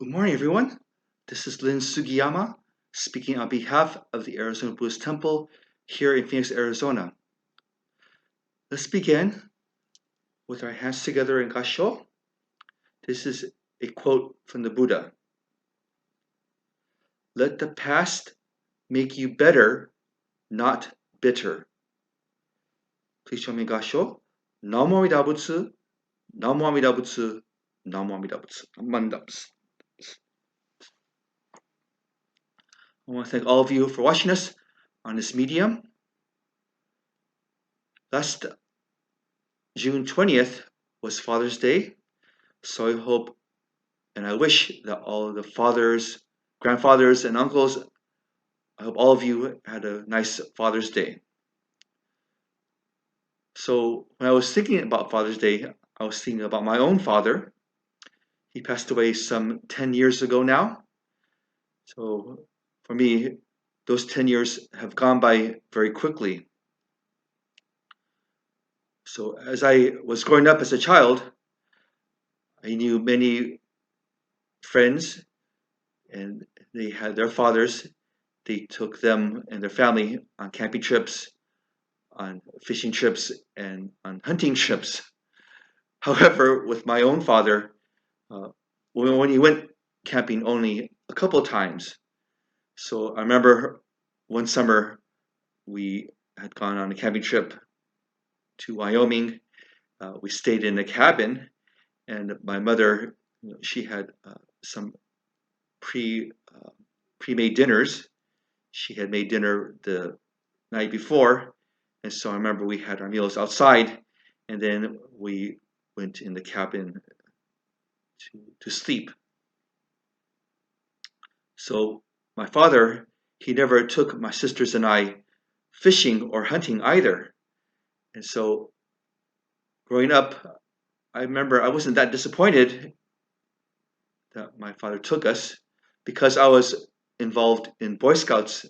Good morning, everyone. This is Lynn Sugiyama speaking on behalf of the Arizona Buddhist Temple here in Phoenix, Arizona. Let's begin with our hands together in Gassho. This is a quote from the Buddha. Let the past make you better, not bitter. Please join me in Gassho. Namo Amida Butsu, Namo Amida Butsu, Namo Amida Butsu. I want to thank all of you for watching us on this medium. Last June 20th was Father's Day, so I hope and I wish that all the fathers, grandfathers, and uncles, I hope all of you had a nice Father's Day. So when I was thinking about Father's Day, I was thinking about my own father. He passed away some 10 years ago now. So for me, those 10 years have gone by very quickly. So as I was growing up as a child, I knew many friends, and they had their fathers. They took them and their family on camping trips, on fishing trips, and on hunting trips. However, with my own father, when he went camping only a couple of times. So I remember one summer we had gone on a camping trip to Wyoming. We stayed in a cabin, and my mother, she had some pre-made dinners. She had made dinner the night before, and so I remember we had our meals outside, and then we went in the cabin to sleep. So my father, he never took my sisters and I fishing or hunting either. And so growing up, I remember I wasn't that disappointed that my father took us because I was involved in Boy Scouts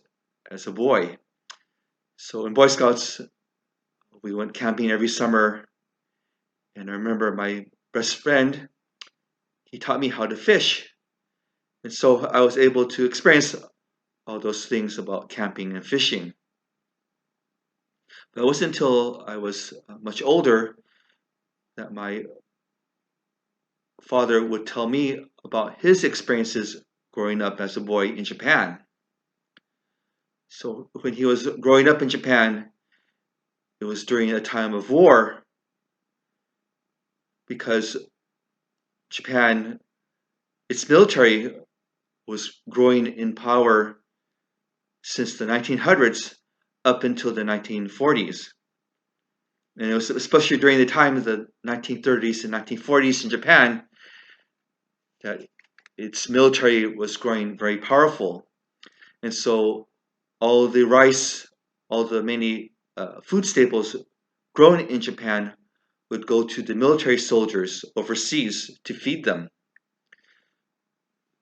as a boy. So in Boy Scouts, we went camping every summer. And I remember my best friend, he taught me how to fish. And so I was able to experience all those things about camping and fishing. But it wasn't until I was much older that my father would tell me about his experiences growing up as a boy in Japan. So when he was growing up in Japan, it was during a time of war because Japan, its military was growing in power since the 1900s up until the 1940s. And it was especially during the time of the 1930s and 1940s in Japan that its military was growing very powerful. And so all the rice, all the many food staples grown in Japan would go to the military soldiers overseas to feed them.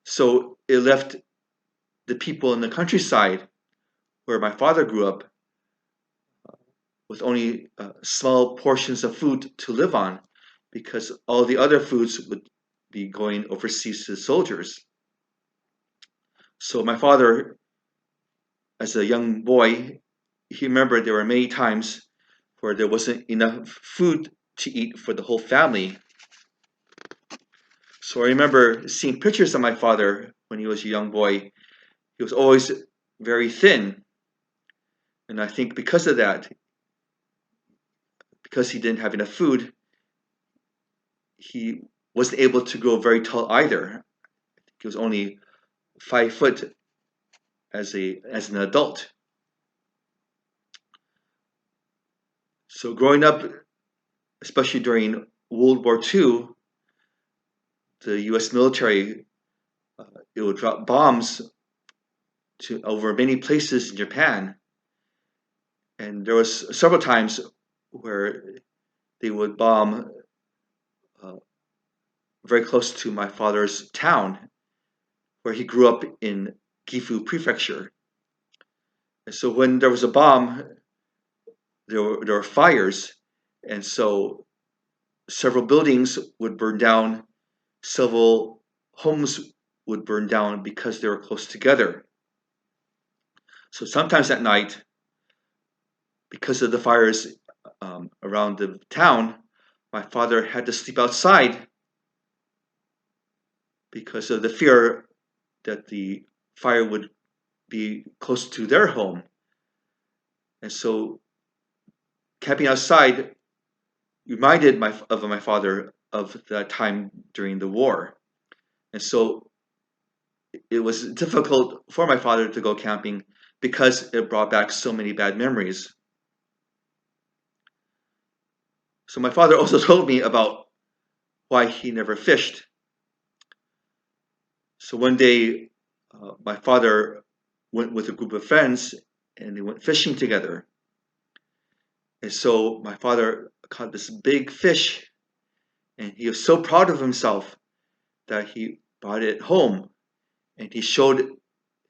So it left the people in the countryside where my father grew up with only small portions of food to live on because all the other foods would be going overseas to the soldiers. So my father, as a young boy, he remembered there were many times where there wasn't enough food to eat for the whole family. So I remember seeing pictures of my father when he was a young boy. He was always very thin. And I think because of that, because he didn't have enough food, he wasn't able to grow very tall either. He was only 5 foot as an adult. So growing up, especially during World War II, the U.S. military it would drop bombs to over many places in Japan, and there was several times where they would bomb very close to my father's town, where he grew up in Gifu Prefecture. And so when there was a bomb, there were fires, and so several buildings would burn down, several homes would burn down because they were close together. So sometimes at night, because of the fires around the town, my father had to sleep outside because of the fear that the fire would be close to their home. And so camping outside reminded of my father of that time during the war. And so it was difficult for my father to go camping because it brought back so many bad memories. So my father also told me about why he never fished. So one day, my father went with a group of friends and they went fishing together. And so my father caught this big fish and he was so proud of himself that he brought it home and he showed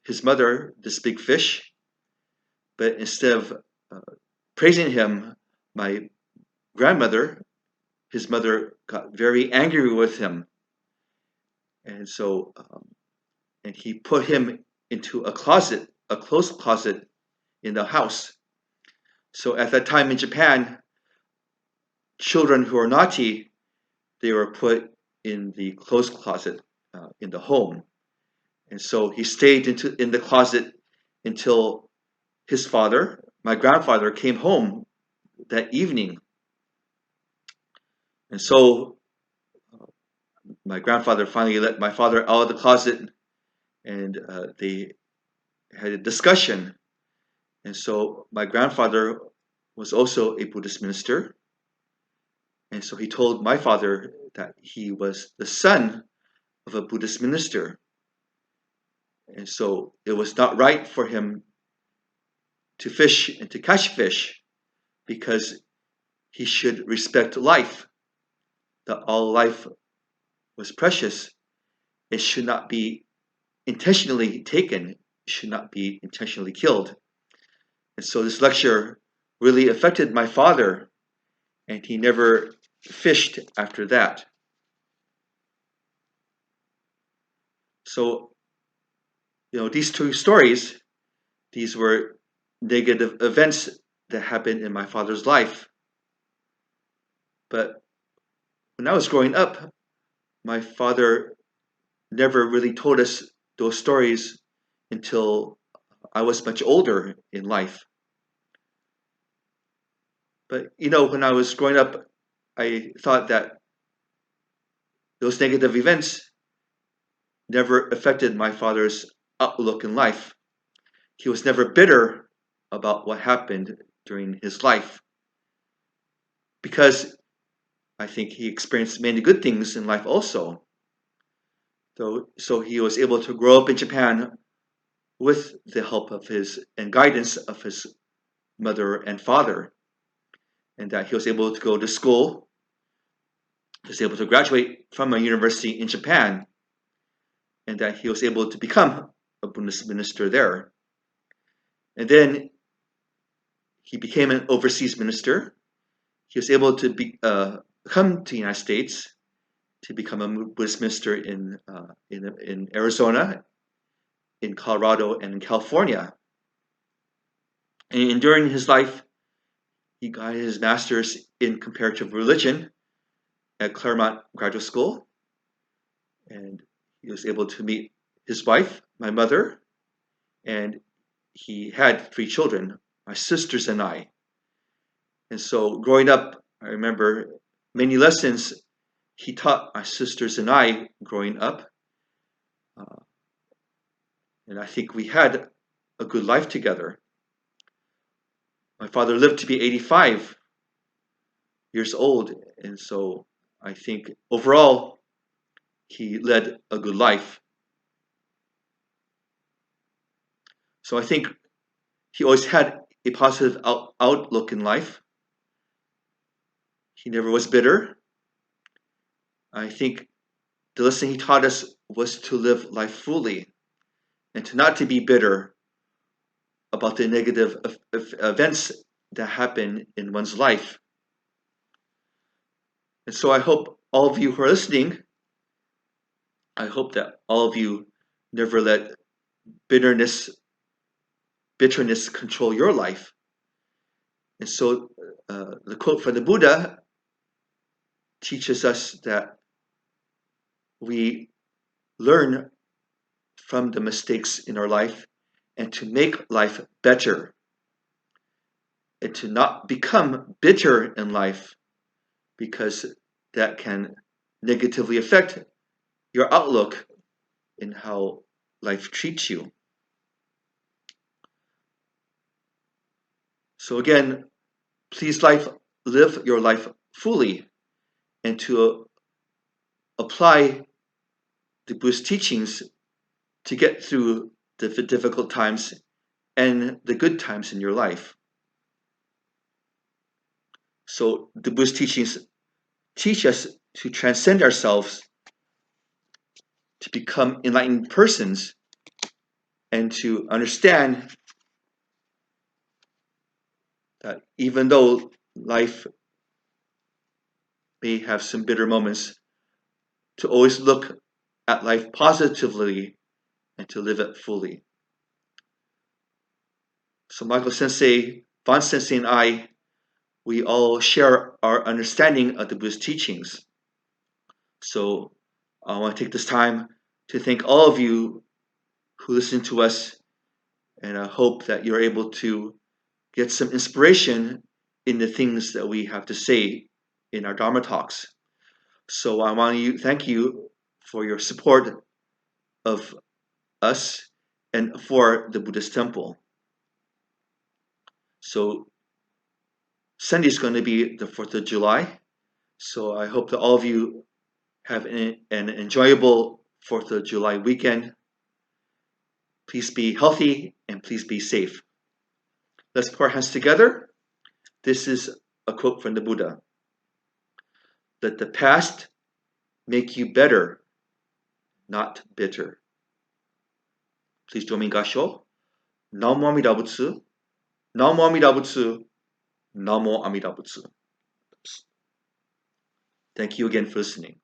his mother this big fish. But instead of praising him, my grandmother, his mother, got very angry with him. And so, and he put him into a closet, a closed closet in the house. So at that time in Japan, children who are naughty, they were put in the closed closet in the home. And so he stayed in the closet until his father, my grandfather, came home that evening. And so my grandfather finally let my father out of the closet and they had a discussion. And so my grandfather was also a Buddhist minister. And so he told my father that he was the son of a Buddhist minister. And so it was not right for him to fish and to catch fish because he should respect life, that all life was precious. It should not be intentionally taken, it should not be intentionally killed. And so this lecture really affected my father, and he never fished after that. So, these two stories, these were negative events that happened in my father's life. But when I was growing up, my father never really told us those stories until I was much older in life. But when I was growing up, I thought that those negative events never affected my father's outlook in life. He was never bitter about what happened during his life because I think he experienced many good things in life also. So he was able to grow up in Japan with the help of his and guidance of his mother and father, and that he was able to go to school. He was able to graduate from a university in Japan, and that he was able to become a Buddhist minister there. And then he became an overseas minister. He was able to come to the United States to become a Buddhist minister in Arizona, in Colorado, and in California. And during his life, he got his master's in comparative religion at Claremont Graduate School, and he was able to meet his wife, my mother, and he had 3 children, my sisters and I. And so growing up, I remember many lessons he taught my sisters and I growing up. And I think we had a good life together. My father lived to be 85 years old, and so I think overall he led a good life. So I think he always had a positive outlook in life. He never was bitter. I think the lesson he taught us was to live life fully and to not to be bitter about the negative events that happen in one's life. And so I hope all of you who are listening, I hope that all of you Never let bitterness control your life. And so the quote from the Buddha teaches us that we learn from the mistakes in our life and to make life better and to not become bitter in life, because that can negatively affect your outlook in how life treats you. So again, please live your life fully and to apply the Buddhist teachings to get through the difficult times and the good times in your life. So the Buddhist teachings teach us to transcend ourselves, to become enlightened persons, and to understand that even though life may have some bitter moments, to always look at life positively and to live it fully. So Michael Sensei, Von Sensei, and I, we all share our understanding of the Buddhist teachings. So I want to take this time to thank all of you who listen to us, and I hope that you're able to get some inspiration in the things that we have to say in our Dharma talks. So I want to thank you for your support of us and for the Buddhist temple. So Sunday is going to be the 4th of July. So I hope that all of you have an enjoyable 4th of July weekend. Please be healthy and please be safe. Let's put our hands together. This is a quote from the Buddha. Let the past make you better, not bitter. Please join me in Gasho. Namo Amida Butsu. Namo Amida Butsu. Namo Amida Butsu. Thank you again for listening.